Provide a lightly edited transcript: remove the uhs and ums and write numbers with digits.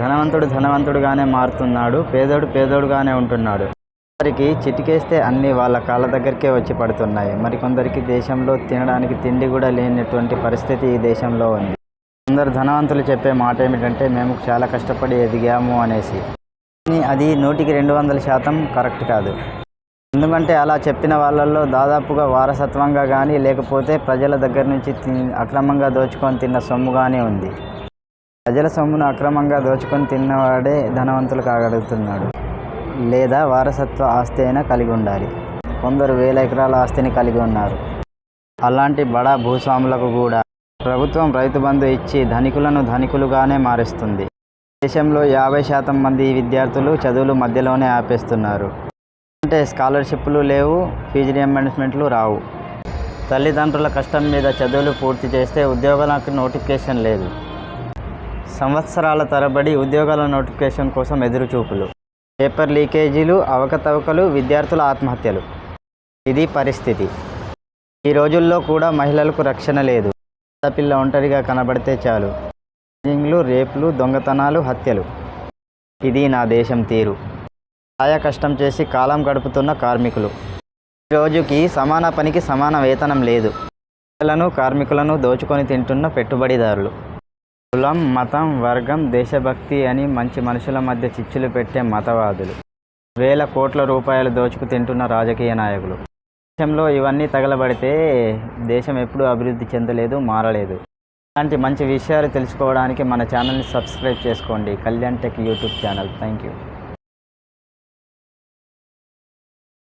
ధనవంతుడు ధనవంతుడుగానే మారుతున్నాడు, పేదోడు పేదోడుగానే ఉంటున్నాడు. కొందరికి చిటికేస్తే అన్నీ వాళ్ళ కాళ్ళ దగ్గరికే వచ్చి పడుతున్నాయి. మరికొందరికి దేశంలో తినడానికి తిండి కూడా లేనటువంటి పరిస్థితి ఈ దేశంలో ఉంది. కొందరు ధనవంతులు చెప్పే మాట ఏమిటంటే మేము చాలా కష్టపడి ఎదిగాము అనేసి. కానీ అది 100కి 200% కరెక్ట్ కాదు. ఎందుకంటే అలా చెప్పిన వాళ్ళల్లో దాదాపుగా వారసత్వంగా కానీ లేకపోతే ప్రజల దగ్గర నుంచి అక్రమంగా దోచుకొని తిన్న సొమ్ము కానీ ఉంది. ప్రజల సొమ్మును అక్రమంగా దోచుకొని తిన్నవాడే ధనవంతులు కాగలుగుతున్నాడు. లేదా వారసత్వ ఆస్తి అయినా కలిగి ఉండాలి. కొందరు 1000 ఎకరాల ఆస్తిని కలిగి ఉన్నారు. అలాంటి బడా భూస్వాములకు కూడా ప్రభుత్వం రైతు బంధు ఇచ్చి ధనికులను ధనికులుగానే మారుస్తుంది. దేశంలో 50% మంది విద్యార్థులు చదువులు మధ్యలోనే ఆపేస్తున్నారు. అంటే స్కాలర్షిప్లు లేవు, ఫీజు రియంబర్స్మెంట్లు రావు. తల్లిదండ్రుల కష్టం మీద చదువులు పూర్తి చేస్తే ఉద్యోగాలకు నోటిఫికేషన్ లేదు. సంవత్సరాల తరబడి ఉద్యోగాల నోటిఫికేషన్ కోసం ఎదురుచూపులు, పేపర్ లీకేజీలు, అవకతవకలు, విద్యార్థుల ఆత్మహత్యలు. ఇది పరిస్థితి. ఈ రోజుల్లో కూడా మహిళలకు రక్షణ లేదు. ఆడపిల్ల ఒంటరిగా కనబడితే చాలు రేగింగ్లు, రేపులు, దొంగతనాలు, హత్యలు. ఇది నా దేశం తీరు. కాయ కష్టం చేసి కాలం గడుపుతున్న కార్మికులు. ఈ రోజుకి సమాన పనికి సమాన వేతనం లేదు. ప్రజలను కార్మికులను దోచుకొని తింటున్న పెట్టుబడిదారులు. కులం, మతం, వర్గం, దేశభక్తి అని మంచి మనుషుల మధ్య చిచ్చులు పెట్టే మతవాదులు. వేల కోట్ల రూపాయలు దోచుకు తింటున్న రాజకీయ నాయకులు. దేశంలో ఇవన్నీ తగలబడితే దేశం ఎప్పుడూ అభివృద్ధి చెందలేదు, మారలేదు. ఇలాంటి మంచి విషయాలు తెలుసుకోవడానికి మన ఛానల్ని సబ్స్క్రైబ్ చేసుకోండి. Kalyan tech YouTube channel. Thank you.